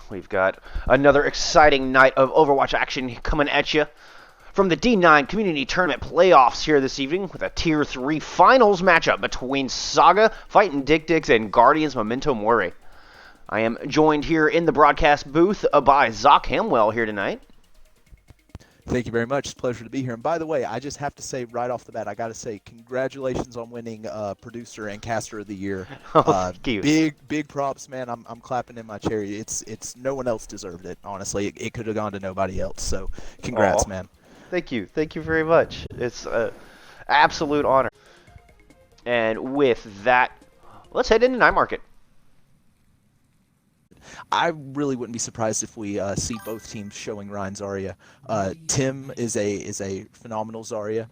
We've got another exciting night of Overwatch action coming at you from the D9 Community Tournament playoffs here this evening with a Tier 3 finals matchup between Saga fighting D9CT and Guardians Memento Mori. I am joined here in the broadcast booth by Zoc Hamwell here tonight. Thank you very much. It's a pleasure to be here. And by the way, I just have to say right off the bat, I got to say congratulations on winning Producer and Caster of the Year. Thank you. Big props, man. I'm clapping in my chair. It's no one else deserved it. Honestly, it could have gone to nobody else. So, congrats, man. Thank you. Thank you very much. It's an absolute honor. And with that, let's head into Night Market. I really wouldn't be surprised if we see both teams showing Ryan Zarya. Tim is a phenomenal Zarya.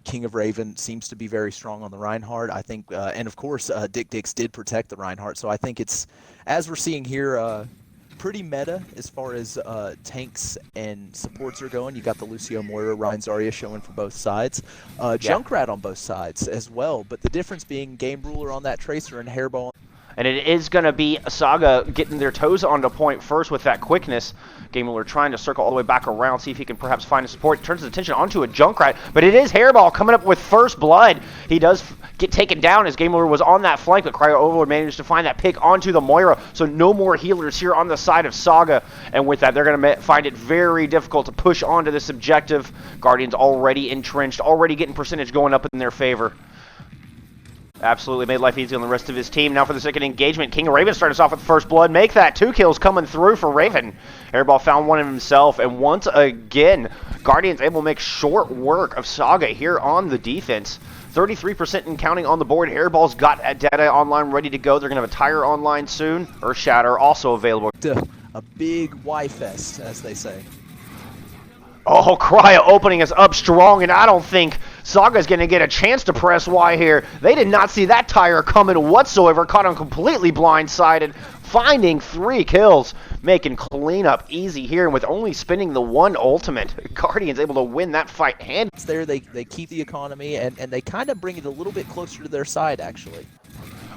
King of Raven seems to be very strong on the Reinhardt. I think, and of course, D9CT did protect the Reinhardt. So I think it's, as we're seeing here, pretty meta as far as tanks and supports are going. You got the Lucio Moira, Ryan Zarya showing for both sides. Junkrat on both sides as well. But the difference being Game Ruler on that Tracer and Hairball. And it is going to be Saga getting their toes onto point first with that quickness. Game Ruler trying to circle all the way back around, see if he can perhaps find a support. Turns his attention onto a Junkrat, but it is Hairball coming up with first blood. He does get taken down as Game Ruler was on that flank, but Cryo Overlord managed to find that pick onto the Moira. So no more healers here on the side of Saga. And with that, they're going to find it very difficult to push onto this objective. Guardians already entrenched, already getting percentage going up in their favor. Absolutely made life easy on the rest of his team. Now for the second engagement, King of Raven started us off with first blood. Make that 2 kills coming through for Raven. Hairball found one of himself, and once again, Guardians able to make short work of Saga here on the defense. 33% and counting on the board. Hairball's got data online ready to go. They're going to have a tire online soon. Earthshatter also available. A big Y-fest, as they say. Oh, Cryo opening us up strong, and I don't think Saga's going to get a chance to press Y here. They did not see that tire coming whatsoever. Caught him completely blindsided, finding 3 kills, making cleanup easy here, and with only spinning the 1 ultimate, Guardians able to win that fight hand. There, they keep the economy, and they kind of bring it a little bit closer to their side, actually.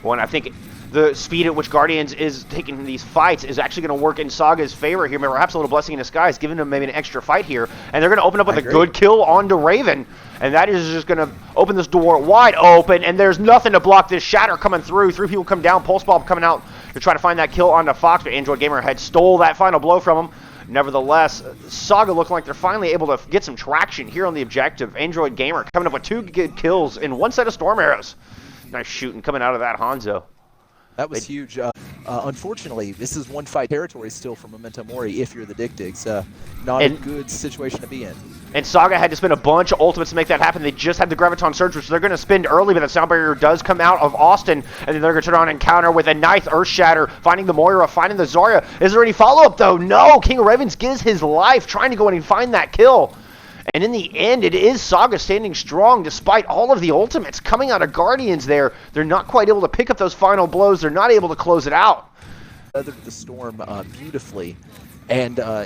Well, and I think the speed at which Guardians is taking these fights is actually going to work in Saga's favor here. Perhaps a little blessing in disguise, giving them maybe an extra fight here. And they're going to open up with a good kill onto Raven. And that is just going to open this door wide open. And there's nothing to block this shatter coming through. 3 people come down. Pulse Bomb coming out to try to find that kill onto Fox. But Android Gamer had stole that final blow from him. Nevertheless, Saga looking like they're finally able to get some traction here on the objective. Android Gamer coming up with 2 good kills in 1 set of Storm Arrows. Nice shooting coming out of that Hanzo. That was huge. Unfortunately, this is 1 fight territory still for Memento Mori if you're the D9CT. Not a good situation to be in. And Saga had to spend a bunch of ultimates to make that happen. They just had the Graviton Surge, which they're going to spend early, but the Sound Barrier does come out of Austin, and then they're going to turn on and counter with a nice Earthshatter, finding the Moira, finding the Zarya. Is there any follow-up, though? No! King of Ravens gives his life, trying to go in and find that kill. And in the end, it is Saga standing strong despite all of the ultimates coming out of Guardians there. They're not quite able to pick up those final blows. They're not able to close it out. Weathered the storm beautifully. And I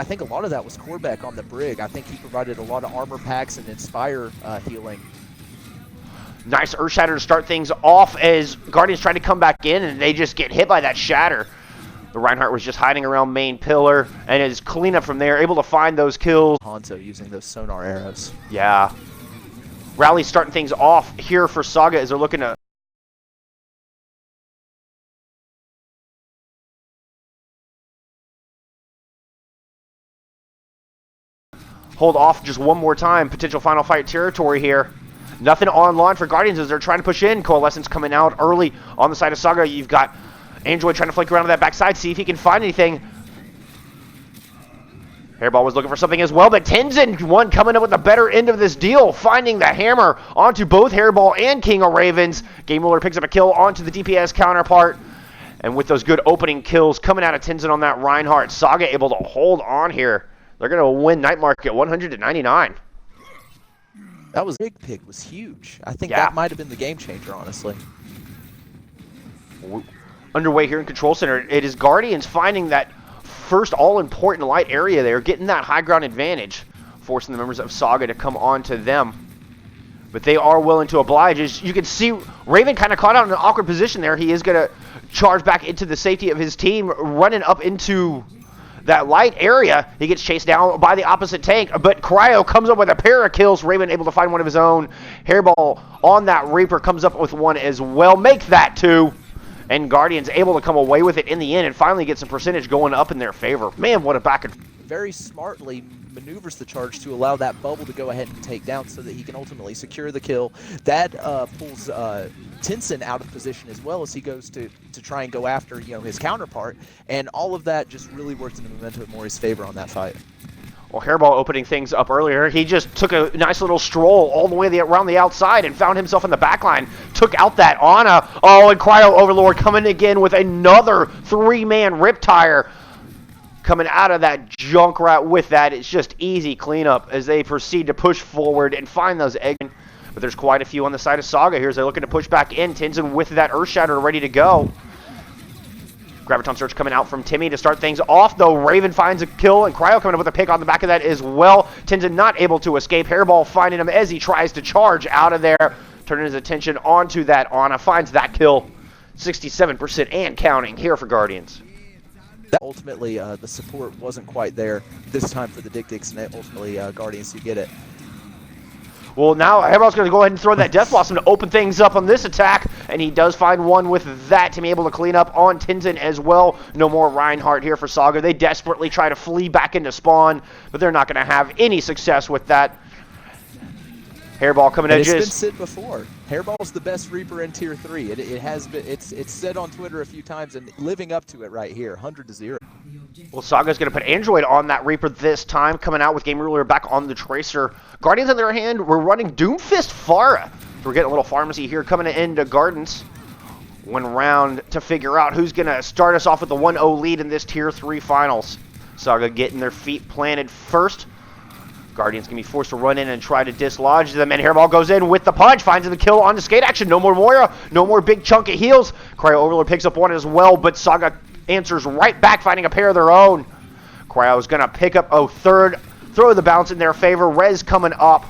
think a lot of that was Korbeck on the Brig. I think he provided a lot of armor packs and Inspire healing. Nice Earthshatter to start things off as Guardians try to come back in, and they just get hit by that Shatter. The Reinhardt was just hiding around main pillar, and is cleanup from there, able to find those kills. Hanzo using those sonar arrows. Yeah. Rally starting things off here for Saga as they're looking to... hold off just one more time. Potential final fight territory here. Nothing online for Guardians as they're trying to push in. Coalescence coming out early on the side of Saga. You've got Android trying to flank around to that backside, see if he can find anything. Hairball was looking for something as well, but Tenzin coming up with the better end of this deal, finding the hammer onto both Hairball and King of Ravens. Game Ruler picks up a kill onto the DPS counterpart. And with those good opening kills coming out of Tenzin on that Reinhardt, Saga able to hold on here. They're going to win Night Market 100-99. That was big pick, was huge. I think that might have been the game changer, honestly. Underway here in Control Center, it is Guardians finding that first all-important light area there, getting that high ground advantage, forcing the members of Saga to come on to them. but they are willing to oblige. As you can see, Raven kind of caught out in an awkward position there. He is going to charge back into the safety of his team, running up into that light area. He gets chased down by the opposite tank, but Cryo comes up with a pair of kills. Raven able to find one of his own. Hairball on that Reaper comes up with one as well. Make that two. And Guardians able to come away with it in the end and finally get some percentage going up in their favor. Man, what a back and very smartly maneuvers the charge to allow that bubble to go ahead and take down so that he can ultimately secure the kill. That pulls Tinson out of position as well as he goes to try and go after his counterpart, and all of that just really worked in the momentum of Mori's favor on that fight. Well, Hairball opening things up earlier, he just took a nice little stroll all the way around the outside and found himself in the backline. Took out that Ana. Oh, and Cryo Overlord coming again with another three-man Riptire. Coming out of that Junkrat with that. It's just easy cleanup as they proceed to push forward and find those eggs. But there's quite a few on the side of Saga here as they're looking to push back in. Tinson with that Earth Shatter ready to go. Graviton Surge coming out from Timmy to start things off, though. Raven finds a kill, and Cryo coming up with a pick on the back of that as well. Tinson not able to escape. Hairball finding him as he tries to charge out of there. Turning his attention onto that Ana. Finds that kill. 67% and counting here for Guardians. Ultimately, the support wasn't quite there this time for the Dick Dicks, and ultimately Guardians do get it. Well, now Hairball's going to go ahead and throw that Death Blossom to open things up on this attack, and he does find one with that to be able to clean up on Tinson as well. No more Reinhardt here for Saga. They desperately try to flee back into spawn, but they're not going to have any success with that. Hairball coming in. It's been said before. Hairball's the best Reaper in Tier 3. It has been. It's said on Twitter a few times, and living up to it right here, 100-0. Well, Saga's going to put Android on that Reaper this time, coming out with Game Ruler back on the Tracer. Guardians, on the other hand, we're running Doomfist Pharah. So we're getting a little pharmacy here coming into Gardens. One round to figure out who's going to start us off with the 1-0 lead in this Tier 3 finals. Saga getting their feet planted first. Guardians can be forced to run in and try to dislodge them, and Hairball goes in with the punch, finds the kill on the skate action. No more Moira, no more big chunk of heals. Cryo Overlord picks up one as well, but Saga answers right back, finding a pair of their own. Cryo's going to pick up a third, throw the bounce in their favor. Rez coming up.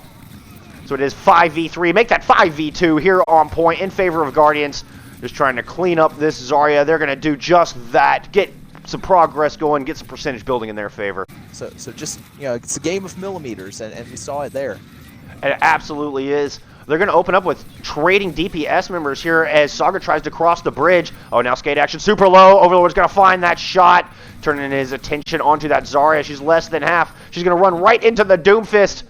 So it is 5v3. Make that 5v2 here on point in favor of Guardians. Just trying to clean up this Zarya. They're going to do just that. Get some progress going, get some percentage building in their favor. So just, it's a game of millimeters, and we saw it there. It absolutely is. They're going to open up with trading DPS members here as Saga tries to cross the bridge. Oh, now skate action super low. Overlord's going to find that shot, turning his attention onto that Zarya. She's less than half. She's going to run right into the Doomfist.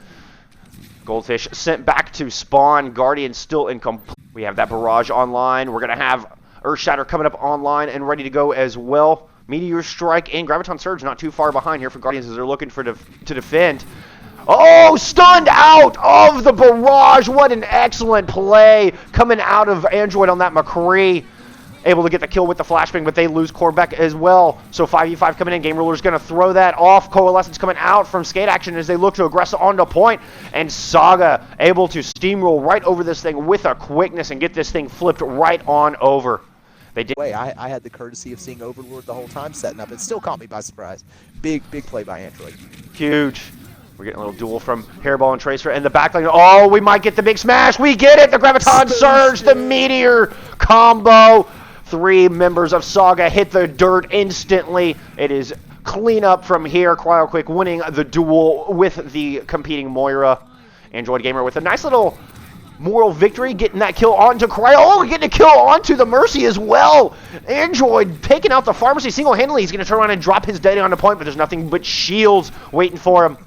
Goldfish sent back to spawn. Guardian still incomplete. We have that barrage online. We're going to have Earthshatter coming up online and ready to go as well. Meteor Strike and Graviton Surge not too far behind here for Guardians as they're looking for to defend. Oh, stunned out of the barrage. What an excellent play coming out of Android on that McCree. Able to get the kill with the flashbang, but they lose Corbeck as well. So 5v5 coming in. Game Ruler's going to throw that off. Coalescence coming out from skate action as they look to aggress onto point. And Saga able to steamroll right over this thing with a quickness and get this thing flipped right on over. They did. I had the courtesy of seeing Overlord the whole time setting up. It still caught me by surprise. Big play by Android. Huge. We're getting a little duel from Hairball and Tracer in the backline. Oh, we might get the big smash. We get it. The Graviton Surge, the Meteor combo. 3 members of Saga hit the dirt instantly. It is clean up from here. CryoQuick winning the duel with the competing Moira. Android Gamer with a nice little moral victory, getting that kill onto Cryo. Oh, getting a kill onto the Mercy as well. Android taking out the pharmacy single-handedly. He's going to turn around and drop his daddy on the point, but there's nothing but shields waiting for him.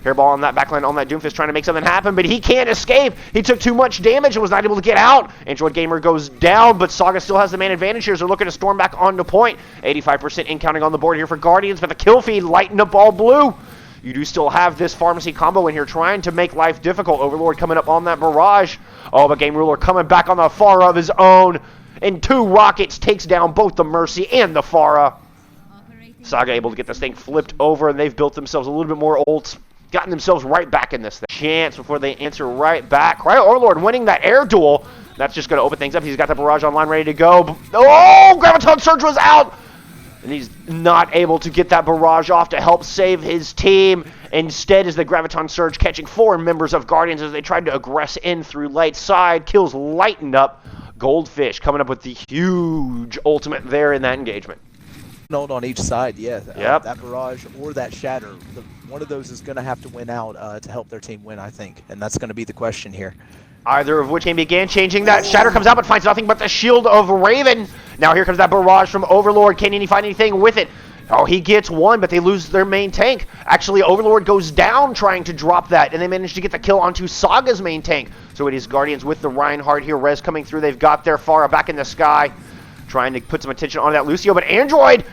Hairball on that backline on that Doomfist trying to make something happen, but he can't escape. He took too much damage and was not able to get out. Android Gamer goes down, but Saga still has the man advantage here, so they're looking to storm back onto point. 85% in counting on the board here for Guardians, but the kill feed lighting up all blue. You do still have this pharmacy combo in here trying to make life difficult. Overlord coming up on that barrage. Oh, but Game Ruler coming back on the Pharah of his own. And 2 rockets takes down both the Mercy and the Pharah. Saga able to get this thing flipped over, and they've built themselves a little bit more ults. Gotten themselves right back in this thing. Chance before they answer right back. Cryo Overlord winning that air duel. That's just going to open things up. He's got the barrage online ready to go. Oh, Graviton Surge was out. And he's not able to get that barrage off to help save his team. Instead is the Graviton Surge catching 4 members of Guardians as they tried to aggress in through light side. Kills lightened up. Goldfish coming up with the huge ultimate there in that engagement. Note on each side, yeah. Yep. That barrage or that shatter, one of those is going to have to win out to help their team win, I think. And that's going to be the question here. Either of which can begin changing that. Shatter comes out but finds nothing but the shield of Raven. Now here comes that barrage from Overlord. Can he find anything with it? Oh, he gets one, but they lose their main tank. Actually, Overlord goes down trying to drop that, and they manage to get the kill onto Saga's main tank. So it is Guardians with the Reinhardt here. Rez coming through. They've got their Pharah back in the sky, trying to put some attention on that Lucio. But Android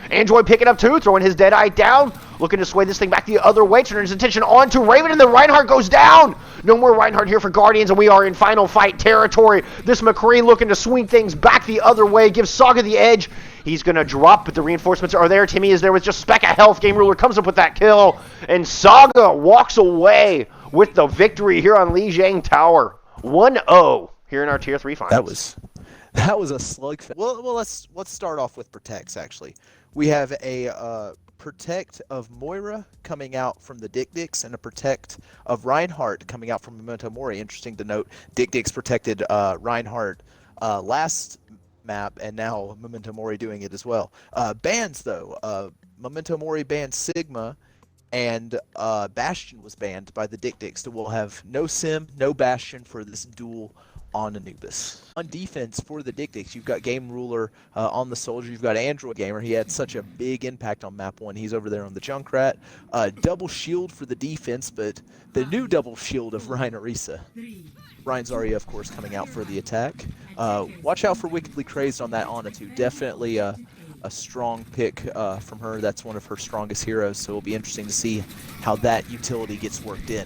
picking up too, throwing his Deadeye down, looking to sway this thing back the other way, turning his attention onto Raven, and the Reinhardt goes down. No more Reinhardt here for Guardians, and we are in final fight territory. This McCree looking to swing things back the other way, gives Saga the edge. He's going to drop, but the reinforcements are there. Timmy is there with just a speck of health. Game Ruler comes up with that kill, and Saga walks away with the victory here on Lijiang Tower. 1-0 here in our Tier 3 finals. That was a slugfest. Well, let's start off with Protects, actually. We have a Protect of Moira coming out from the Dick-Dicks and a Protect of Reinhardt coming out from Memento Mori. Interesting to note, Dick-Dicks protected Reinhardt last map, and now Memento Mori doing it as well. Bans, though. Memento Mori banned Sigma, and Bastion was banned by the Dick-Dicks, so we'll have no Sim, no Bastion for this duel on Anubis. On defense for the Dick-Dicks, you've got Game Ruler on the Soldier. You've got Android Gamer. He had such a big impact on map 1. He's over there on the Junkrat. Double shield for the defense, but the new double shield of Ryan Arisa. Ryan Zarya, of course, coming out for the attack. Watch out for Wickedly Crazed on that Ana too. Definitely a strong pick from her. That's one of her strongest heroes, so it'll be interesting to see how that utility gets worked in.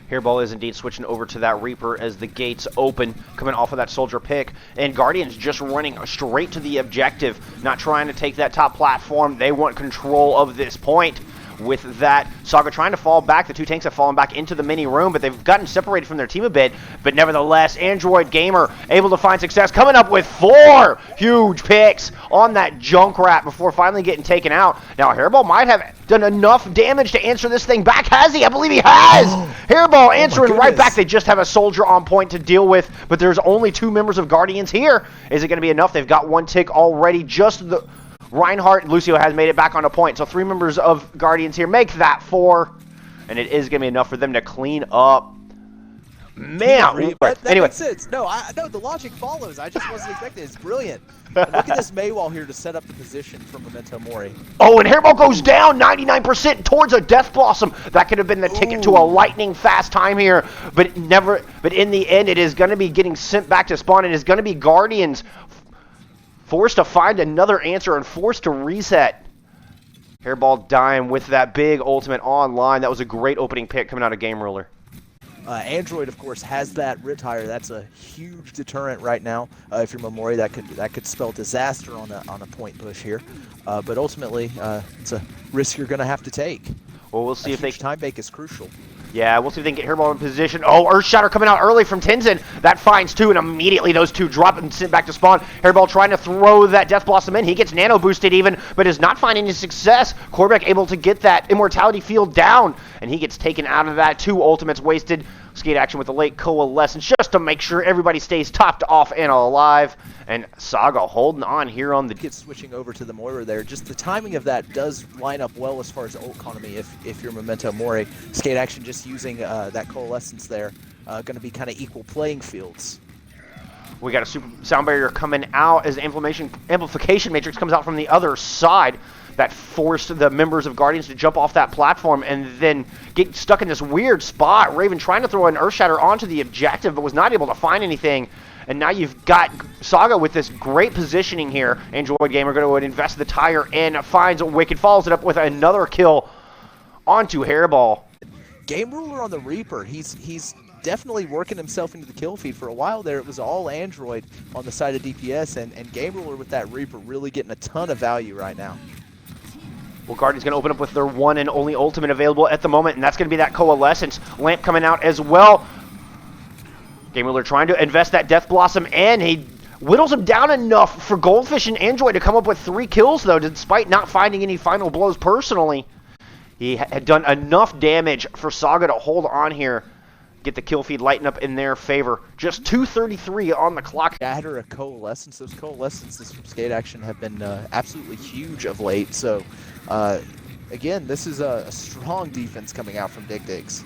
Hairball is indeed switching over to that Reaper as the gates open, coming off of that Soldier pick. And Guardians just running straight to the objective, not trying to take that top platform. They want control of this point. With that, Saga trying to fall back. The 2 tanks have fallen back into the mini room, but they've gotten separated from their team a bit. But nevertheless, Android Gamer able to find success, coming up with 4 huge picks on that Junkrat before finally getting taken out. Now, Hairball might have done enough damage to answer this thing back. Has he? I believe he has! Hairball answering right back. They just have a Soldier on point to deal with, but there's only 2 members of Guardians here. Is it going to be enough? They've got 1 tick already. Just the Reinhardt and Lucio has made it back on a point. So 3 members of Guardians here make that 4. And it is going to be enough for them to clean up. Man. That anyway. makes sense. No, the logic follows. I just wasn't expecting it. It's brilliant. And look at this Maywall here to set up the position for Memento Mori. Oh, and Hairball goes down 99% towards a Death Blossom. That could have been the ticket to a lightning fast time here. But in the end, it is going to be getting sent back to spawn. It is going to be Guardians forced to find another answer and forced to reset. Hairball dying with that big ultimate online. That was a great opening pick coming out of Game Ruler. Android, of course, has that retire. That's a huge deterrent right now. If you're Memori, that could spell disaster on a point push here. But ultimately, it's a risk you're going to have to take. Well, we'll see if they time bake is crucial. Yeah, we'll see if they can get Hairball in position. Oh, Earthshatter coming out early from Tenzin. That finds 2, and immediately those 2 drop and sent back to spawn. Hairball trying to throw that Death Blossom in. He gets nano boosted even, but is not finding any success. Korbeck able to get that Immortality Field down, and he gets taken out of that. 2 ultimates wasted. Skate action with the late Coalescence just to make sure everybody stays topped off and alive. And Saga holding on here on the... Gets switching over to the Moira there. Just the timing of that does line up well as far as ult economy if you're Memento Mori. Skate action just using that Coalescence there. Going to be kind of equal playing fields. We got a super sound barrier coming out as the amplification matrix comes out from the other side. That forced the members of Guardians to jump off that platform and then get stuck in this weird spot. Raven trying to throw an Earthshatter onto the objective, but was not able to find anything. And now you've got Saga with this great positioning here. Android Gamer going to invest the tire in, finds Wicked, follows it up with another kill onto Hairball. Game Ruler on the Reaper. He's definitely working himself into the kill feed. For a while there, it was all Android on the side of DPS, and Game Ruler with that Reaper really getting a ton of value right now. Well, Guardian's going to open up with their 1 and only ultimate available at the moment, and that's going to be that Coalescence Lamp coming out as well. Game Ruler trying to invest that Death Blossom in. He whittles him down enough for Goldfish and Android to come up with 3 kills, though, despite not finding any final blows personally. He had done enough damage for Saga to hold on here, get the kill feed lighten up in their favor. Just 2:33 on the clock. Matter of coalescence. Those coalescences from skate action have been absolutely huge of late. So, again, this is a strong defense coming out from D9CT.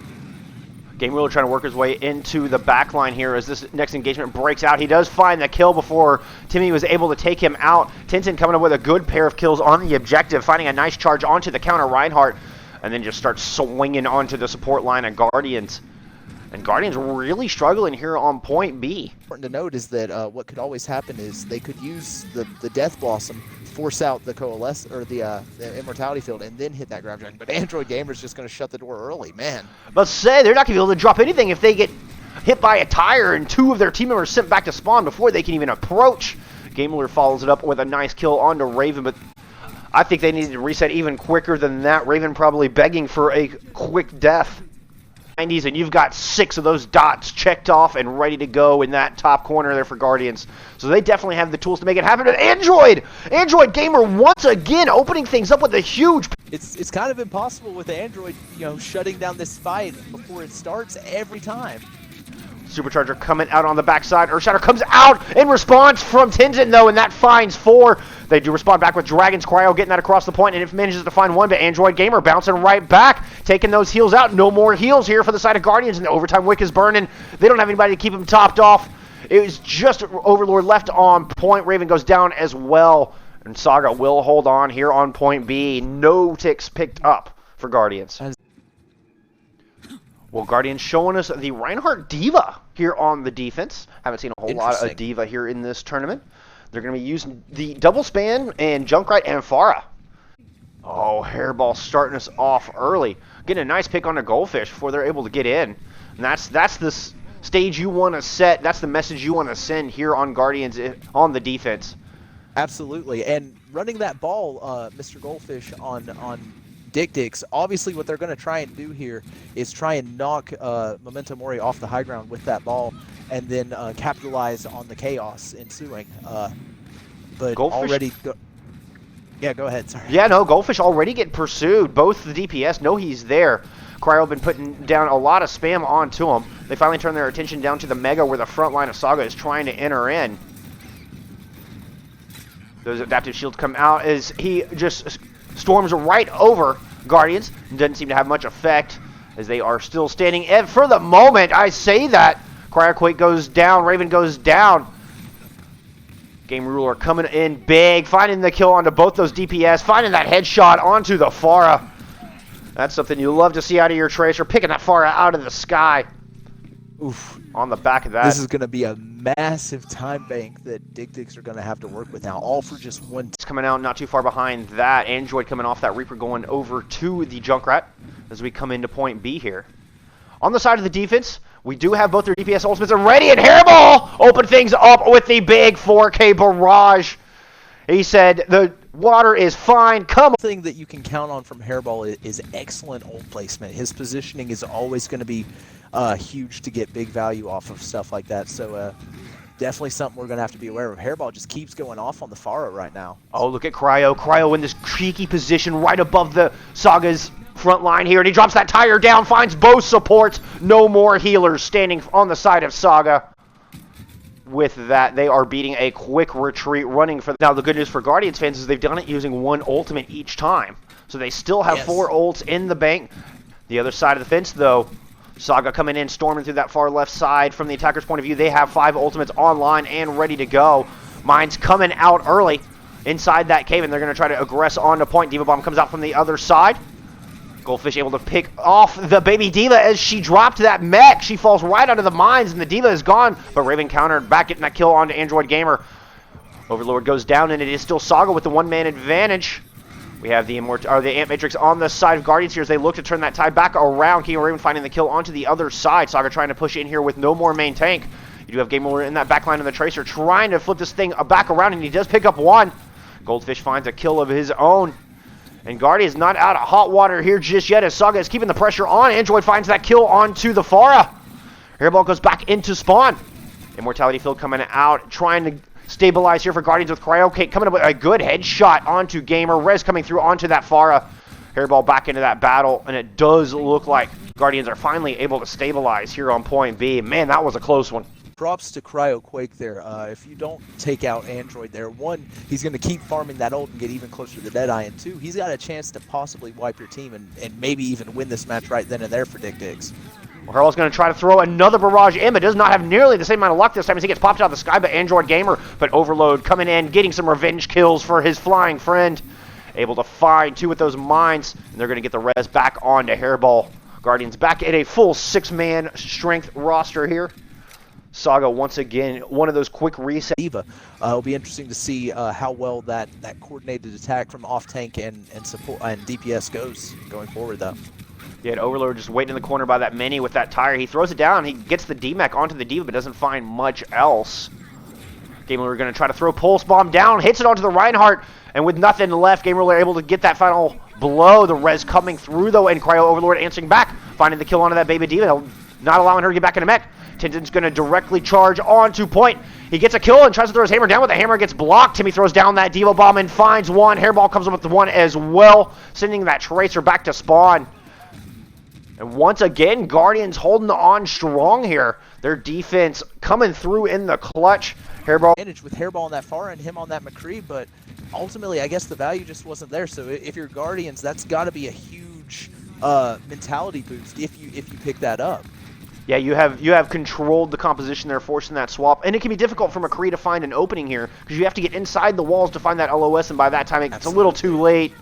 Game Ruler trying to work his way into the back line here as this next engagement breaks out. He does find the kill before Timmy was able to take him out. Tintin coming up with a good pair of kills on the objective, finding a nice charge onto the counter Reinhardt, and then just starts swinging onto the support line of Guardians. And Guardians really struggling here on point B. Important to note is that what could always happen is they could use the Death Blossom, force out the Coalesce or the Immortality Field, and then hit that Grab Dragon. But Android Gamer's just going to shut the door early, man. Let's say they're not going to be able to drop anything if they get hit by a tire and 2 of their team members sent back to spawn before they can even approach. Gameler follows it up with a nice kill onto Raven, but I think they needed to reset even quicker than that. Raven probably begging for a quick death. 90s, and you've got 6 of those dots checked off and ready to go in that top corner there for Guardians. So they definitely have the tools to make it happen. But Android Gamer once again opening things up with a huge... It's kind of impossible with Android, shutting down this fight before it starts every time. Supercharger coming out on the backside. Earthshatter comes out in response from Tintin, though, and that finds 4. They do respond back with Dragon's Cryo, getting that across the point, and it manages to find 1, but Android Gamer bouncing right back, taking those heals out. No more heals here for the side of Guardians, and the overtime wick is burning. They don't have anybody to keep him topped off. It was just Overlord left on point. Raven goes down as well, and Saga will hold on here on point B. No ticks picked up for Guardians. Well, Guardians showing us the Reinhardt Diva here on the defense. Haven't seen a whole lot of Diva here in this tournament. They're going to be using the double span and Junkrat and Pharah. Oh, Hairball starting us off early. Getting a nice pick on the Goldfish before they're able to get in. And that's the stage you want to set. That's the message you want to send here on Guardians on the defense. Absolutely. And running that ball, Mr. Goldfish, on D9CT, obviously what they're going to try and do here is try and knock Memento Mori off the high ground with that ball, and then capitalize on the chaos ensuing. But Goldfish, already... Yeah, go ahead, sorry. Yeah, no, Goldfish already getting pursued. Both the DPS know he's there. Cryo been putting down a lot of spam onto him. They finally turn their attention down to the Mega where the front line of Saga is trying to enter in. Those adaptive shields come out as he just storms right over Guardians. Doesn't seem to have much effect as they are still standing. And for the moment, I say that, Cryoquake goes down, Raven goes down. Game Ruler coming in big, finding the kill onto both those DPS, finding that headshot onto the Pharah. That's something you love to see out of your Tracer, picking that Pharah out of the sky. Oof. On the back of that. This is going to be a massive time bank that D9CT are going to have to work with now, all for just one. It's coming out not too far behind that. Android coming off that Reaper going over to the Junkrat as we come into point B here. On the side of the defense, we do have both their DPS ultimates ready, and Hairball open things up with the big 4K barrage. He said, the water is fine, come on. One thing that you can count on from Hairball is excellent ult placement. His positioning is always going to be huge to get big value off of stuff like that. So definitely something we're going to have to be aware of. Hairball just keeps going off on the Pharah right now. Oh, look at Cryo. Cryo in this cheeky position right above the Saga's front line here, and he drops that tire down, finds both supports. No more healers standing on the side of Saga. With that, they are beating a quick retreat, running for... Now, the good news for Guardians fans is they've done it using one ultimate each time. So they still have 4 ults in the bank. The other side of the fence, though, Saga coming in, storming through that far left side. From the attacker's point of view, they have 5 ultimates online and ready to go. Mine's coming out early inside that cave, and they're going to try to aggress onto point. Diva Bomb comes out from the other side. Goldfish able to pick off the baby Diva as she dropped that mech. She falls right out of the mines, and the Diva is gone. But Raven countered back, getting that kill onto Android Gamer. Overlord goes down, and it is still Saga with the one-man advantage. We have the Ant Matrix on the side of Guardians here as they look to turn that tide back around. King of Raven finding the kill onto the other side. Saga trying to push in here with no more main tank. You do have Game Ruler in that back line of the Tracer trying to flip this thing back around, and he does pick up 1. Goldfish finds a kill of his own. And Guardian's not out of hot water here just yet as Saga is keeping the pressure on. Android finds that kill onto the Pharah. Hairball goes back into spawn. Immortality Field coming out, trying to stabilize here for Guardians with Cryo. Kate coming up with a good headshot onto Gamer. Rez coming through onto that Pharah. Hairball back into that battle, and it does look like Guardians are finally able to stabilize here on point B. Man, that was a close one. Props to Cryo Quake there. If you don't take out Android there, one, he's going to keep farming that ult and get even closer to the Deadeye, and two, he's got a chance to possibly wipe your team and maybe even win this match right then and there for DickDicks. Well, Hurl's going to try to throw another barrage in, but does not have nearly the same amount of luck this time as he gets popped out of the sky by Android Gamer, but Overload coming in, getting some revenge kills for his flying friend. Able to find two with those mines, and they're going to get the res back onto Hairball. Guardians back at a full 6-man strength roster here. Saga, once again, one of those quick resets. It'll be interesting to see how well that coordinated attack from off-tank and support and DPS goes going forward, though. Yeah, Overlord just waiting in the corner by that mini with that tire. He throws it down. He gets the D-Mech onto the D.Va, but doesn't find much else. Game Ruler going to try to throw Pulse Bomb down, hits it onto the Reinhardt, and with nothing left, Game Ruler able to get that final blow. The res coming through, though, and Cryo Overlord answering back, finding the kill onto that baby D.Va, not allowing her to get back in the mech. Tintin's going to directly charge onto point. He gets a kill and tries to throw his hammer down, but the hammer gets blocked. Timmy throws down that D.Va bomb and finds one. Hairball comes up with one as well, sending that Tracer back to spawn. And once again, Guardians holding on strong here. Their defense coming through in the clutch. Hairball advantage with Hairball on that far and him on that McCree, but ultimately, I guess the value just wasn't there. So if you're Guardians, that's got to be a huge mentality boost if you pick that up. Yeah, you have controlled the composition there, forcing that swap, and it can be difficult for McCree to find an opening here because you have to get inside the walls to find that LOS, and by that time it's a little too late.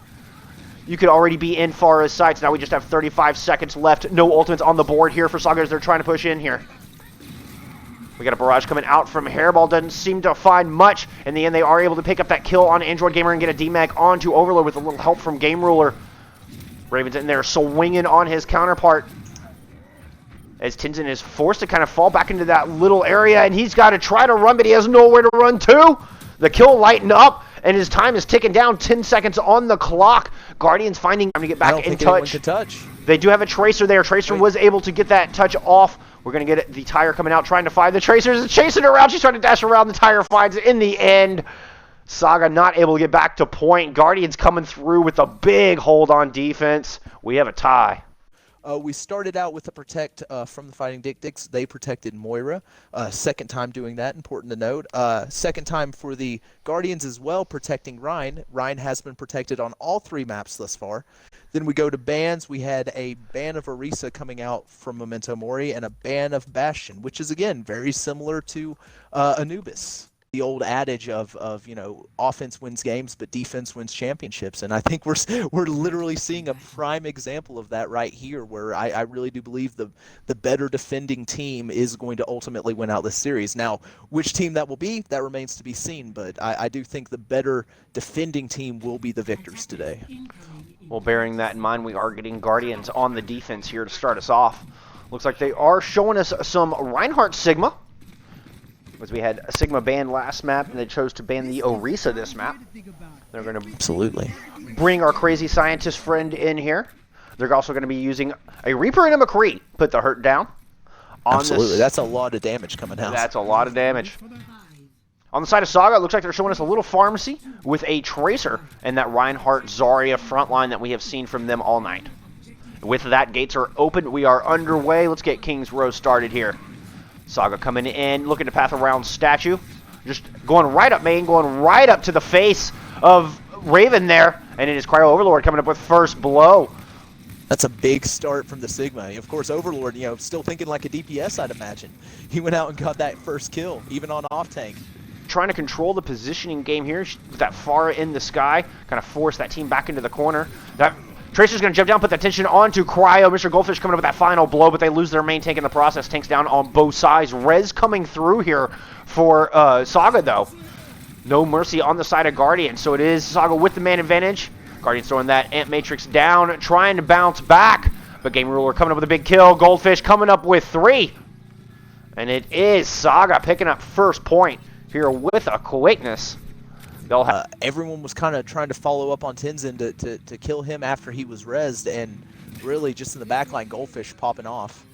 You could already be in Farah's sights. Now we just have 35 seconds left. No ultimates on the board here for Saga as they're trying to push in here. We got a barrage coming out from Hairball. Doesn't seem to find much. In the end, they are able to pick up that kill on Android Gamer and get a D-Mag onto Overlord with a little help from Game Ruler. Raven's in there swinging on his counterpart, as Tintin is forced to kind of fall back into that little area, and he's got to try to run, but he has nowhere to run to. The kill lightened up, and his time is ticking down. 10 seconds on the clock. Guardians finding time to get back in touch. They do have a Tracer there. Tracer was able to get that touch off. We're going to get the tire coming out, trying to find the Tracers. Chasing her around. She's trying to dash around. The tire finds it in the end. Saga not able to get back to point. Guardians coming through with a big hold on defense. We have a tie. We started out with a protect from the Fighting DickDicks. They protected Moira. Second time doing that, important to note. Second time for the Guardians as well, protecting Rhine. Rhine has been protected on all 3 maps thus far. Then we go to bans. We had a ban of Orisa coming out from Memento Mori and a ban of Bastion, which is, again, very similar to Anubis. The old adage of you know, offense wins games, but defense wins championships, and I think we're literally seeing a prime example of that right here, where I really do believe the better defending team is going to ultimately win out this series. Now, which team that will be, that remains to be seen, but I do think the better defending team will be the victors today. Well, bearing that in mind, we are getting Guardians on the defense here to start us off. Looks like they are showing us some Reinhardt Sigma, as we had a Sigma ban last map, and they chose to ban the Orisa this map. They're going to absolutely bring our crazy scientist friend in here. They're also going to be using a Reaper and a McCree. Put the hurt down. Absolutely, that's a lot of damage coming out. That's a lot of damage. On the side of Saga, it looks like they're showing us a little pharmacy with a Tracer and that Reinhardt Zarya frontline that we have seen from them all night. With that, gates are open. We are underway. Let's get King's Row started here. Saga coming in, looking to path around statue. Just going right up main, going right up to the face of Raven there. And it is Cryo Overlord coming up with first blow. That's a big start from the Sigma. Of course, Overlord, you know, still thinking like a DPS, I'd imagine. He went out and got that first kill, even on off-tank. Trying to control the positioning game here with that far in the sky. Kind of force that team back into the corner. That Tracer's going to jump down, put that tension onto Cryo. Mr. Goldfish coming up with that final blow, but they lose their main tank in the process. Tanks down on both sides. Rez coming through here for Saga, though. No mercy on the side of Guardian, so it is Saga with the man advantage. Guardian's throwing that Ant Matrix down, trying to bounce back. But Game Ruler coming up with a big kill. Goldfish coming up with 3. And it is Saga picking up first point here with a quickness. Everyone was kind of trying to follow up on Tenzin to kill him after he was rezzed, and really just in the backline, Goldfish popping off.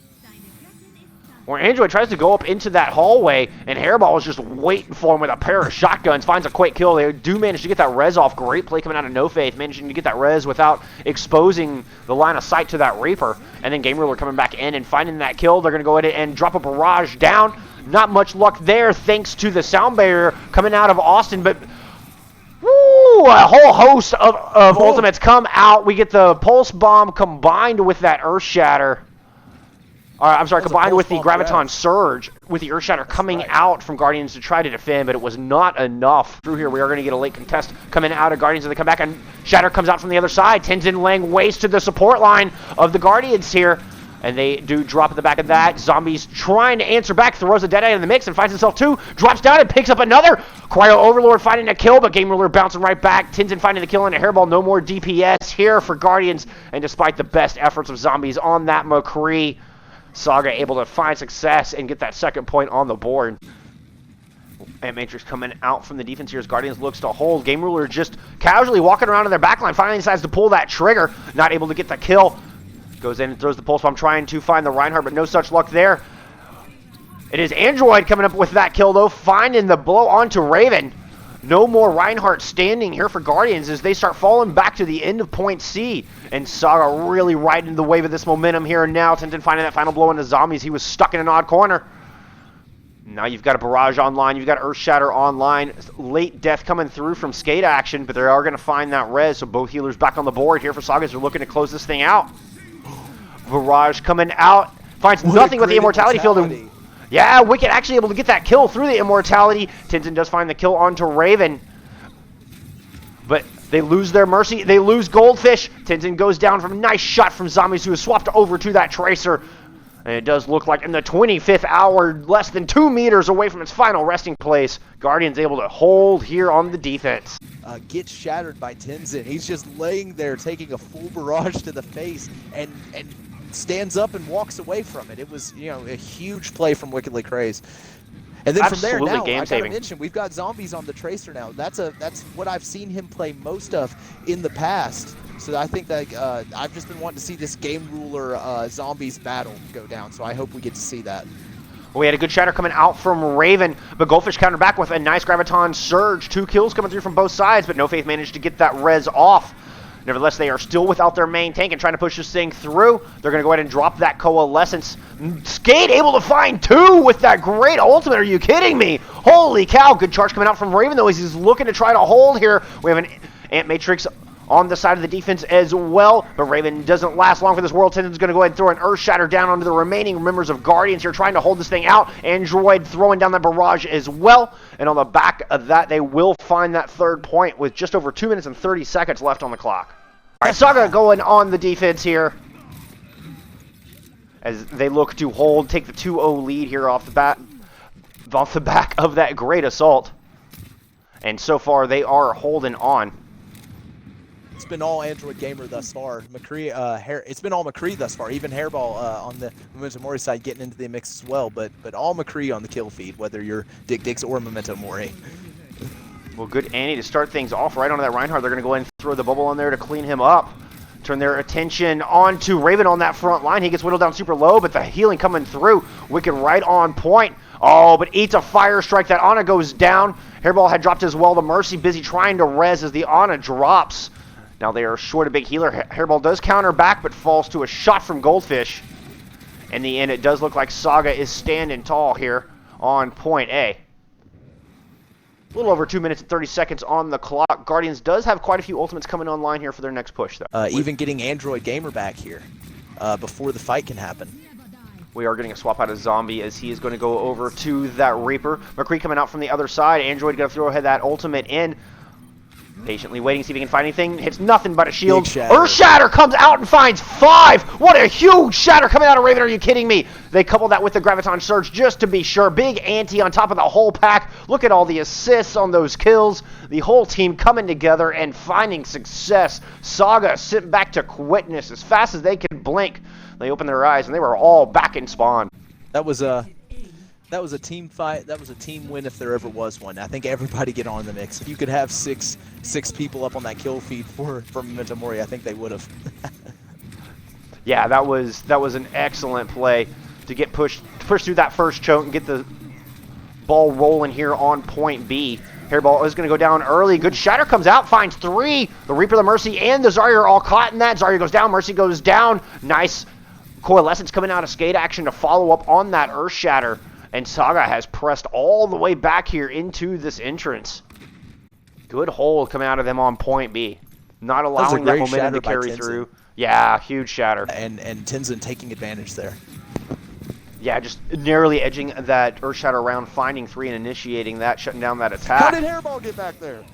where Android tries to go up into that hallway, and Hairball is just waiting for him with a pair of shotguns, finds a quick kill. They do manage to get that res off. Great play coming out of No Faith, managing to get that res without exposing the line of sight to that Reaper. And then Game Ruler coming back in and finding that kill. They're going to go ahead and drop a barrage down. Not much luck there thanks to the sound barrier coming out of Austin, but woo, a whole host of ultimates come out. We get the Pulse Bomb combined with that Earth Shatter. I'm sorry, combined with the Graviton Surge, with the Earth Shatter coming out from Guardians to try to defend, but it was not enough. Through here, we are going to get a late contest coming out of Guardians, and they come back, and Shatter comes out from the other side. Tenzin laying waste to the support line of the Guardians here, and they do drop at the back of that. Zombies trying to answer back, throws a Deadeye in the mix, and finds himself two, drops down and picks up another. Cryo Overlord finding a kill, but Game Ruler bouncing right back. Tenzin finding the kill, and a Hairball, no more DPS here for Guardians, and despite the best efforts of Zombies on that McCree, Saga able to find success and get that second point on the board. And Matrix coming out from the defense here as Guardians looks to hold. Game Ruler just casually walking around in their backline, finally decides to pull that trigger, not able to get the kill. Goes in and throws the Pulse Bomb, trying to find the Reinhardt, but no such luck there. It is Android coming up with that kill, though, finding the blow onto Raven. No more Reinhardt standing here for Guardians as they start falling back to the end of point C. And Saga really riding the wave of this momentum here and now. Tenzin finding that final blow into Zombies. He was stuck in an odd corner. Now you've got a Barrage online. You've got Earth Shatter online. Late death coming through from skate action, but they are going to find that res. So both healers back on the board here for Saga as they're looking to close this thing out. Barrage coming out. Finds nothing with the Immortality field. And yeah, Wicked actually able to get that kill through the Immortality. Tenzin does find the kill onto Raven. But they lose their Mercy. They lose Goldfish. Tenzin goes down from a nice shot from Zombies, who is swapped over to that Tracer. And it does look like in the 25th hour, less than 2 meters away from its final resting place, Guardians able to hold here on the defense. Gets shattered by Tenzin. He's just laying there taking a full barrage to the face and stands up and walks away from it. It was, you know, a huge play from Wickedly Crazed. And then Absolutely from there, now, game I gotta saving. mention, we've got Zombies on the Tracer now. That's what I've seen him play most of in the past. So I think that I've just been wanting to see this Game Ruler Zombies battle go down. So I hope we get to see that. We had a good shatter coming out from Raven, but Goldfish countered back with a nice Graviton Surge. 2 kills coming through from both sides, but No Faith managed to get that res off. Nevertheless, they are still without their main tank and trying to push this thing through. They're going to go ahead and drop that Coalescence. Skate able to find 2 with that great ultimate. Are you kidding me? Holy cow. Good charge coming out from Raven, though, as he's looking to try to hold here. We have an Ant Matrix on the side of the defense as well, but Raven doesn't last long for this world. Tenzin's going to go ahead and throw an Earth Shatter down onto the remaining members of Guardians here, trying to hold this thing out. Android throwing down that barrage as well, and on the back of that, they will find that third point with just over 2 minutes and 30 seconds left on the clock. All right, Saga going on the defense here as they look to hold, take the 2-0 lead here off the back of that great assault, and so far they are holding on. It's been all Android Gamer thus far. McCree, it's been all McCree thus far. Even Hairball on the Memento Mori side getting into the mix as well. But all McCree on the kill feed, whether you're Dick Dix or Memento Mori. Well, good Annie to start things off right onto that Reinhardt. They're going to go ahead and throw the bubble on there to clean him up. Turn their attention onto Raven on that front line. He gets whittled down super low, but the healing coming through. Wicked right on point. Oh, but eats a fire strike. That Ana goes down. Hairball had dropped as well. The Mercy busy trying to res as the Ana drops. Now they are short a big healer. Hairball does counter back, but falls to a shot from Goldfish. In the end, it does look like Saga is standing tall here on point A. A little over 2 minutes and 30 seconds on the clock. Guardians does have quite a few ultimates coming online here for their next push, though. Even getting Android Gamer back here before the fight can happen. We are getting a swap out of Zombie as he is going to go over to that Reaper. McCree coming out from the other side. Android going to throw ahead that ultimate in. Patiently waiting, see if he can find anything. Hits nothing but a shield. Earth Shatter comes out and finds 5. What a huge shatter coming out of Raven. Are you kidding me? They couple that with the Graviton Surge just to be sure. Big ante on top of the whole pack. Look at all the assists on those kills. The whole team coming together and finding success. Saga sent back to quickness as fast as they could blink. They opened their eyes and they were all back in spawn. That was a team fight. That was a team win if there ever was one. I think everybody get on the mix. If you could have six people up on that kill feed for Memento Mori, I think they would have. Yeah, that was an excellent play to get pushed push through that first choke and get the ball rolling here on point B. Hairball is going to go down early. Good shatter comes out, finds 3. The Reaper, the Mercy, and the Zarya are all caught in that. Zarya goes down, Mercy goes down. Nice Coalescence coming out of skate action to follow up on that Earth Shatter. And Saga has pressed all the way back here into this entrance. Good hold coming out of them on point B. Not allowing that momentum to carry through. Yeah, huge shatter. And Tenzin taking advantage there. Yeah, just narrowly edging that Earth Shatter around, finding 3 and initiating that, shutting down that attack. How did Hairball get back there?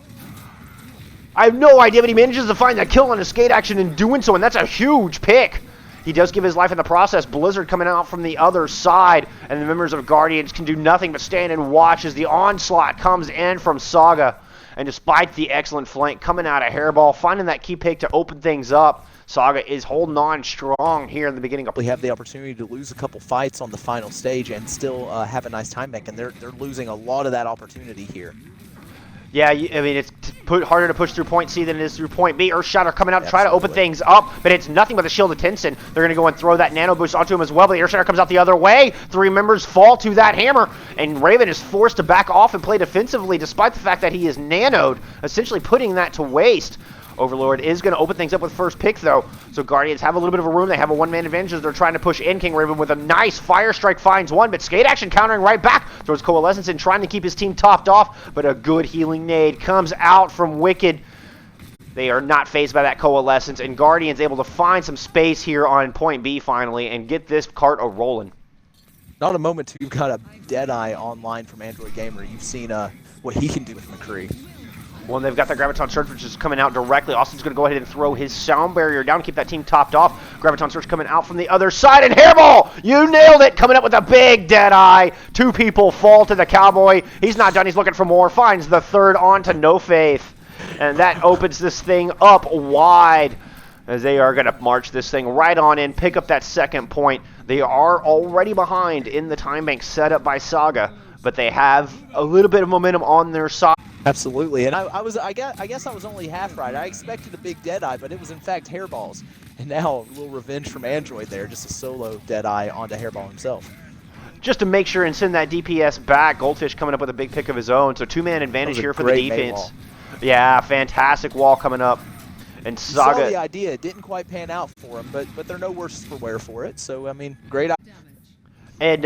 I have no idea, but he manages to find that kill on his skate action in doing so, and that's a huge pick. He does give his life in the process. Blizzard coming out from the other side, and the members of Guardians can do nothing but stand and watch as the onslaught comes in from Saga. And despite the excellent flank coming out of Hairball, finding that key pick to open things up, Saga is holding on strong here in the beginning. We have the opportunity to lose a couple fights on the final stage and still have a nice time bank, and they're losing a lot of that opportunity here. Yeah, I mean, it's harder to push through point C than it is through point B. Earth Shatter coming out to try to open things up, but it's nothing but the shield of Tenzin. They're going to go and throw that nano boost onto him as well, but the Earth Shatter comes out the other way. 3 members fall to that hammer, and Raven is forced to back off and play defensively despite the fact that he is nanoed, essentially putting that to waste. Overlord is going to open things up with first pick, though. So Guardians have a little bit of a room. They have a one-man advantage as they're trying to push in. King Raven with a nice fire strike finds 1, but skate action countering right back. Throws Coalescence in, trying to keep his team topped off, but a good healing nade comes out from Wicked. They are not phased by that Coalescence, and Guardians able to find some space here on point B finally and get this cart a-rolling. Not a moment till you've got a Deadeye online from Android Gamer. You've seen what he can do with McCree. Well, they've got that Graviton Surge, which is coming out directly. Austin's going to go ahead and throw his sound barrier down, keep that team topped off. Graviton Surge coming out from the other side, and Hairball, you nailed it, coming up with a big Deadeye. 2 people fall to the Cowboy. He's not done, he's looking for more, finds the 3rd onto No Faith. And that opens this thing up wide as they are going to march this thing right on in, pick up that 2nd point. They are already behind in the time bank set up by Saga, but they have a little bit of momentum on their side. Absolutely, and I guess I was only half right. I expected a big Deadeye, but it was in fact Hairballs. And now a little revenge from Android there, just a solo Deadeye onto Hairball himself. Just to make sure and send that DPS back, Goldfish coming up with a big pick of his own, so 2-man advantage here for the defense. Yeah, fantastic wall coming up. And Saga... You saw the idea, it didn't quite pan out for him, but they're no worse for wear for it, so I mean, great. And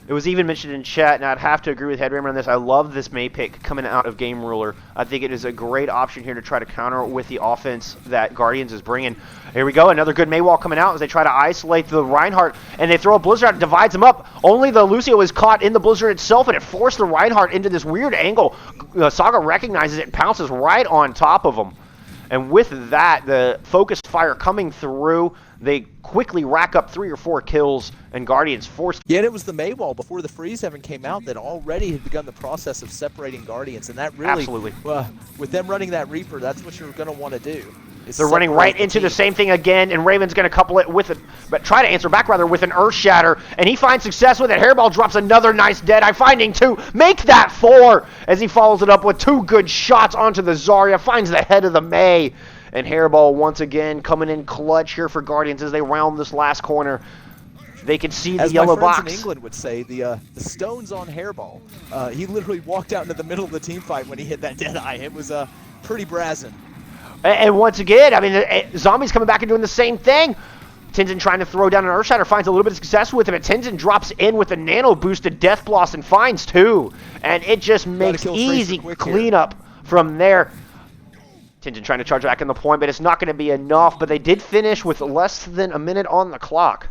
it was even mentioned in chat, and I'd have to agree with Headrammer on this. I love this May pick coming out of Game Ruler. I think it is a great option here to try to counter with the offense that Guardians is bringing. Here we go, another good May wall coming out as they try to isolate the Reinhardt, and they throw a Blizzard out and divides them up. Only the Lucio is caught in the Blizzard itself, and it forced the Reinhardt into this weird angle. Saga recognizes it and pounces right on top of him. And with that, the focused fire coming through, they quickly rack up 3 or 4 kills, and Guardians forced... Yeah, and it was the Maywall before the Freeze Heaven came out that already had begun the process of separating Guardians, and that really... Absolutely. With them running that Reaper, that's what you're going to want to do. They're running right into the same thing again, and Raven's going to couple it with it, but try to answer back rather with an Earth Shatter, and he finds success with it. Hairball drops another nice Deadeye, finding 2, make that 4, as he follows it up with 2 good shots onto the Zarya, finds the head of the May, and Hairball once again coming in clutch here for Guardians as they round this last corner. They can see the yellow box. As my friends in England would say, the stones on Hairball. He literally walked out into the middle of the team fight when he hit that Deadeye. It was pretty brazen. And once again, I mean, Zombies coming back and doing the same thing. Tenzin trying to throw down an Earth Shatter, finds a little bit of success with him, and Tenzin drops in with a nano-boosted Death Blossom and finds 2. And it just makes easy cleanup from there. Tenzin trying to charge back in the point, but it's not going to be enough. But they did finish with less than a minute on the clock.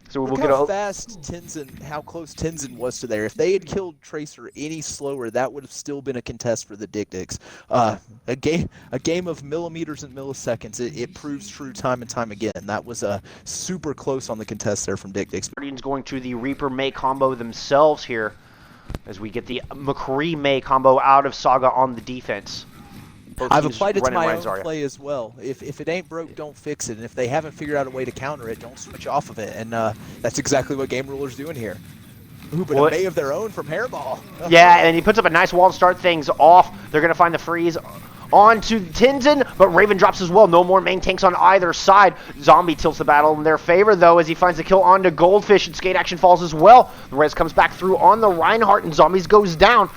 So we'll get how fast Tenzin, how close Tenzin was to there. If they had killed Tracer any slower, that would have still been a contest for the Dick-Dicks. A game of millimeters and milliseconds. It proves true time and time again. That was super close on the contest there from Dick-Dicks. Guardians going to the Reaper May combo themselves here as we get the McCree May combo out of Saga on the defense. I've applied it to my own play as well. If it ain't broke, don't fix it. And if they haven't figured out a way to counter it, don't switch off of it. And that's exactly what Game Ruler's doing here. Ooh, but a May of their own from Hairball. Yeah, and he puts up a nice wall to start things off. They're going to find the freeze onto Tenzin, but Raven drops as well. No more main tanks on either side. Zombie tilts the battle in their favor, though, as he finds the kill onto Goldfish, and skate action falls as well. The res comes back through on the Reinhardt, and Zombies goes down.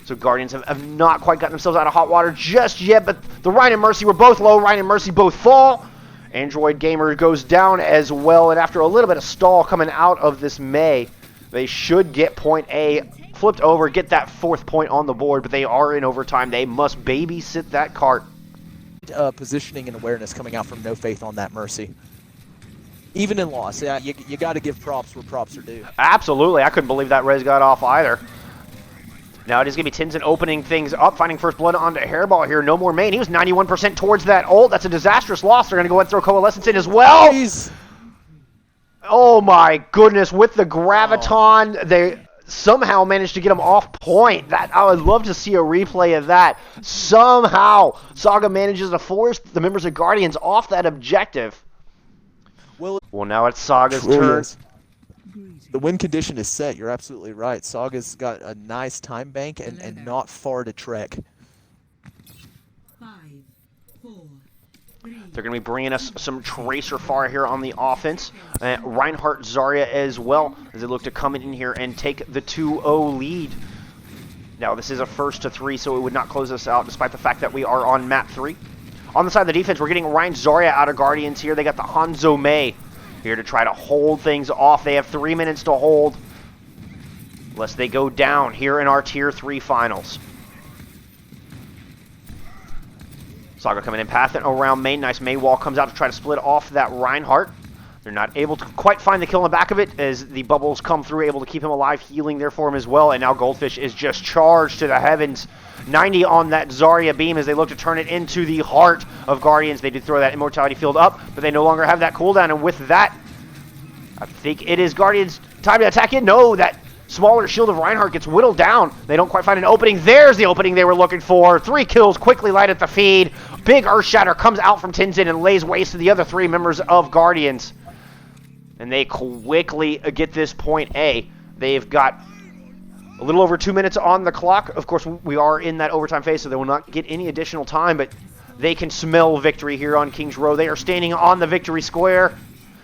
So Guardians have not quite gotten themselves out of hot water just yet, but the Ryan and Mercy were both low. Ryan and Mercy both fall. Android Gamer goes down as well, and after a little bit of stall coming out of this May, they should get point A flipped over, get that 4th point on the board, but they are in overtime. They must babysit that cart. Positioning and awareness coming out from No Faith on that Mercy. Even in loss, yeah, you got to give props where props are due. Absolutely. I couldn't believe that res got off either. Now it is going to be Tenzin opening things up, finding first blood onto Hairball here. No more main. He was 91% towards that ult. That's a disastrous loss. They're going to go and throw Coalescence in as well. Jeez. Oh my goodness. With the Graviton, they somehow managed to get him off point. That I would love to see a replay of that. Somehow, Saga manages to force the members of Guardians off that objective. Well, now it's Saga's turn. The win condition is set. You're absolutely right. Saga's got a nice time bank and not far to trek. 5, 4, 3. They're going to be bringing us some Tracer fire here on the offense. Reinhardt, Zarya as well, as they look to come in here and take the 2-0 lead. Now, this is a 1st to 3, so it would not close us out, despite the fact that we are on map 3. On the side of the defense, we're getting Ryan Zarya out of Guardians here. They got the Hanzo Mei here to try to hold things off. They have 3 minutes to hold, unless they go down here in our Tier 3 finals. Saga coming in, pathing around main. Nice Mei wall comes out to try to split off that Reinhardt. They're not able to quite find the kill in the back of it as the bubbles come through, able to keep him alive, healing there for him as well. And now Goldfish is just charged to the heavens. 90 on that Zarya beam as they look to turn it into the heart of Guardians. They did throw that Immortality Field up, but they no longer have that cooldown. And with that, I think it is Guardians' time to attack in. No, that smaller shield of Reinhardt gets whittled down. They don't quite find an opening. There's the opening they were looking for. 3 kills, quickly light at the feed. Big Earth Shatter comes out from Tenzin and lays waste to the other 3 members of Guardians. And they quickly get this point A. They've got a little over 2 minutes on the clock. Of course, we are in that overtime phase, so they will not get any additional time, but they can smell victory here on King's Row. They are standing on the victory square.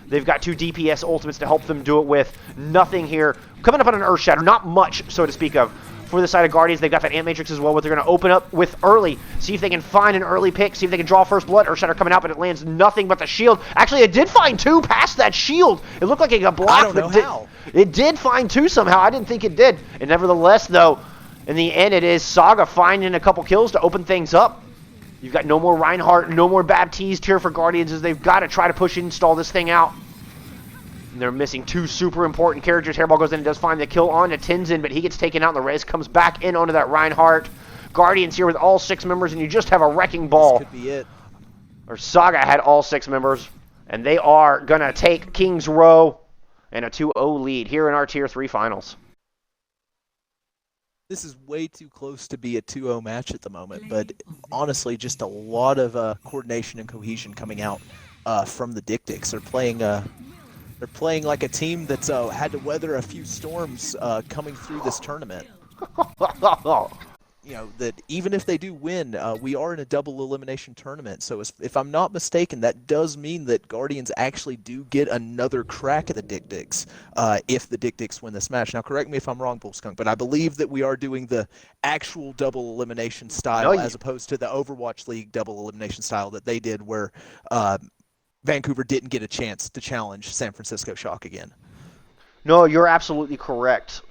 They've got 2 DPS ultimates to help them do it with. Nothing here. Coming up on an Earth Shatter. Not much, so to speak of. For the side of Guardians, they've got that Ant Matrix as well, what they're going to open up with early. See if they can find an early pick. See if they can draw first blood. Earth Shatter coming out, but it lands nothing but the shield. Actually, it did find 2 past that shield. It looked like it got blocked. I don't know how. It did find 2 somehow. I didn't think it did. And nevertheless, though, in the end, it is Saga finding a couple kills to open things up. You've got no more Reinhardt, no more Baptiste here for Guardians as they've got to try to push and install this thing out. And they're missing 2 super important characters. Hairball goes in and does find the kill onto Tenzin, but he gets taken out, and the res comes back in onto that Reinhardt. Guardians here with all 6 members, and you just have a wrecking ball. This could be it. Or Saga had all 6 members, and they are going to take King's Row and a 2-0 lead here in our Tier 3 finals. This is way too close to be a 2-0 match at the moment, but honestly, just a lot of coordination and cohesion coming out from the Dick-Dicks. They're playing like a team that's had to weather a few storms coming through this tournament. You know, that even if they do win, we are in a double elimination tournament. So if I'm not mistaken, that does mean that Guardians actually do get another crack at the Dick-Dicks if the Dick-Dicks win this match. Now, correct me if I'm wrong, Bullskunk, but I believe that we are doing the actual double elimination style as opposed to the Overwatch League double elimination style that they did where Vancouver didn't get a chance to challenge San Francisco Shock again. No, you're absolutely correct.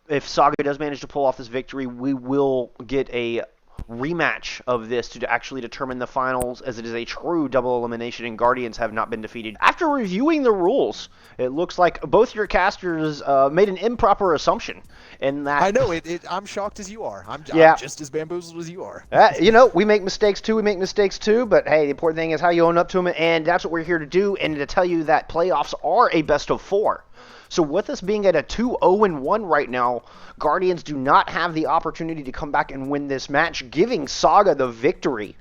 If Saga does manage to pull off this victory, we will get a rematch of this to actually determine the finals, as it is a true double elimination and Guardians have not been defeated. After reviewing the rules, it looks like both your casters made an improper assumption in that... I know, I'm shocked as you are. I'm just as bamboozled as you are. You know, we make mistakes too, but hey, the important thing is how you own up to them, and that's what we're here to do, and to tell you that playoffs are a best of 4. So with us being at a 2-0-1 right now, Guardians do not have the opportunity to come back and win this match, giving Saga the victory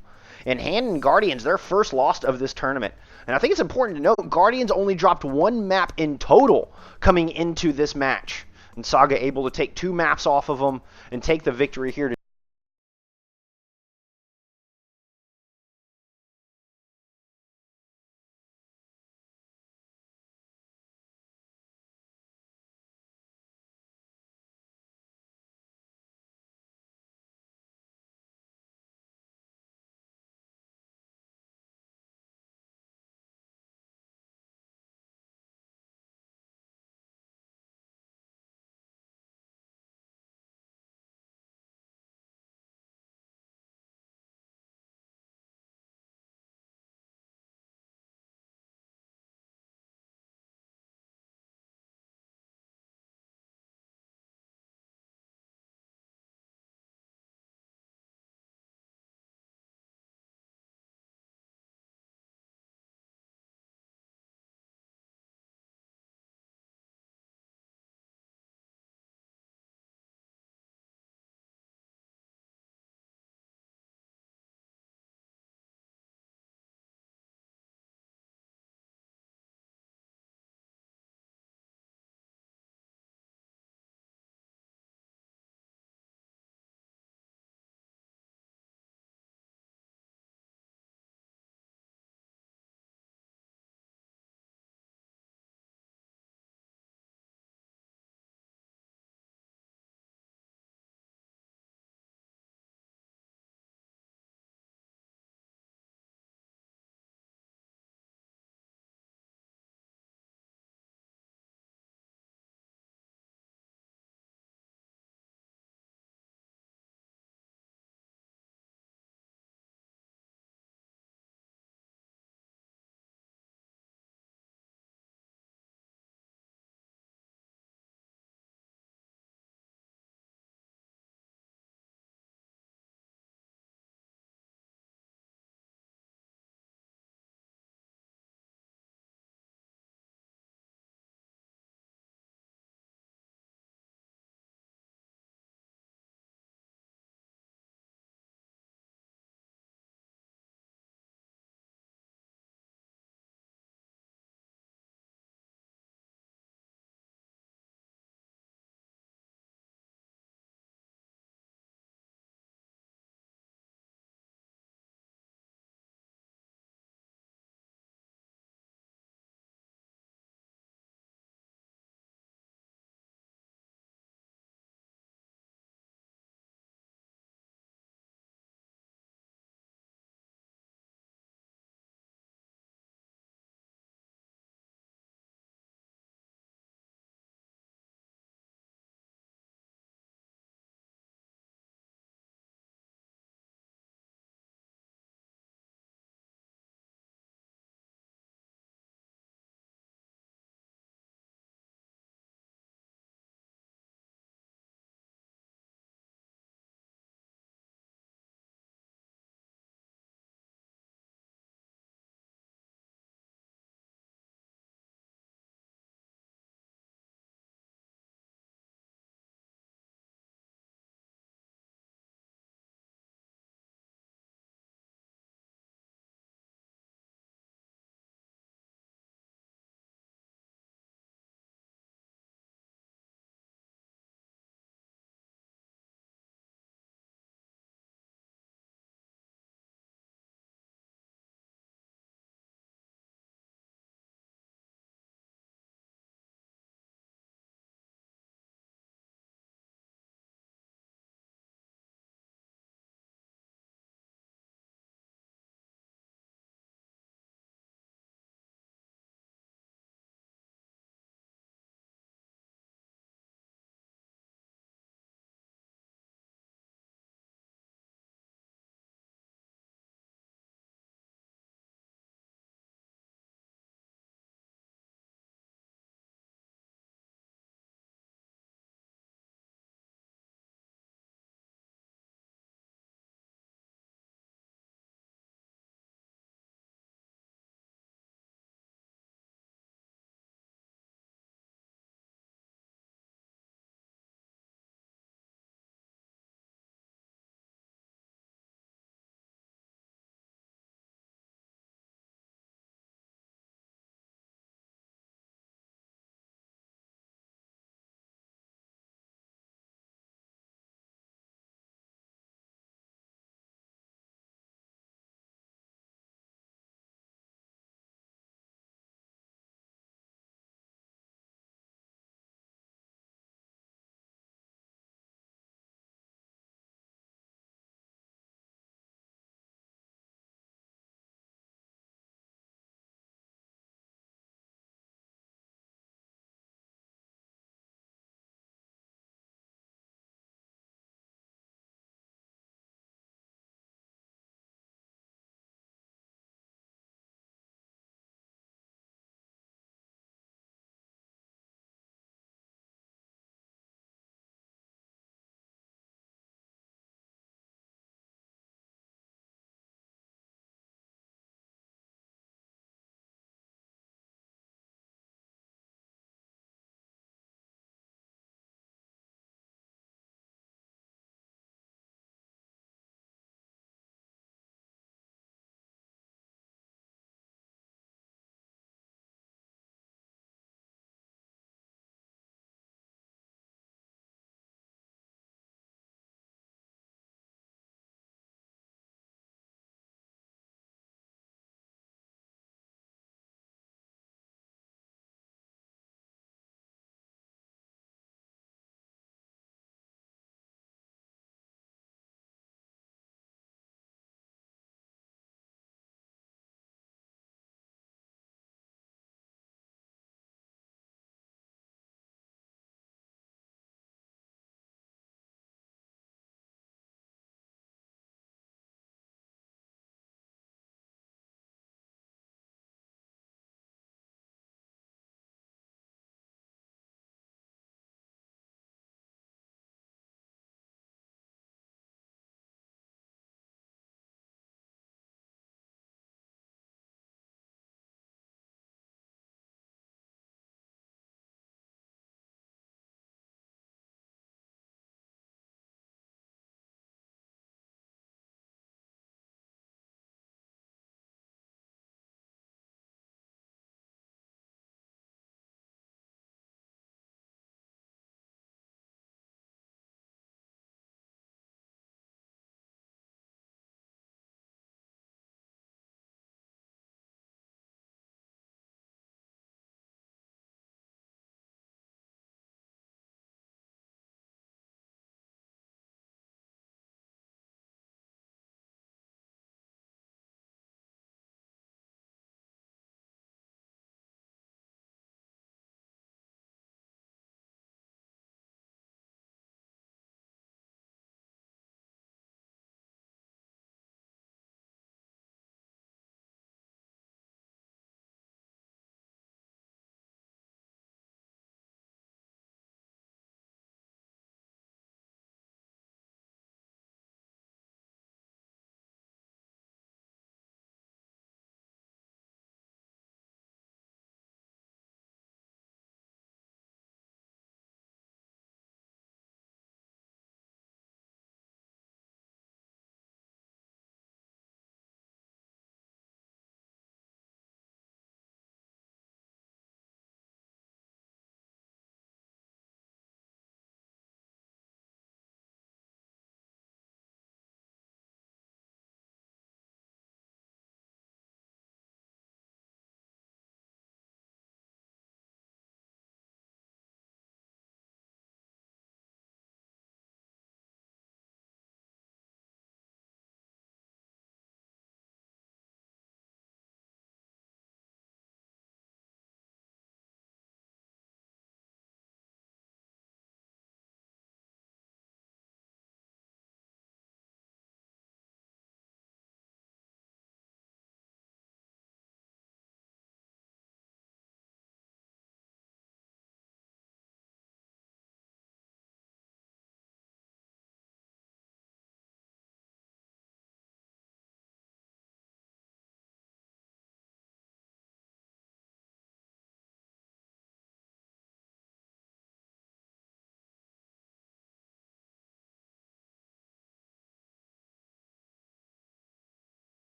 and handing Guardians their first loss of this tournament. And I think it's important to note, Guardians only dropped 1 map in total coming into this match. And Saga able to take 2 maps off of them and take the victory here.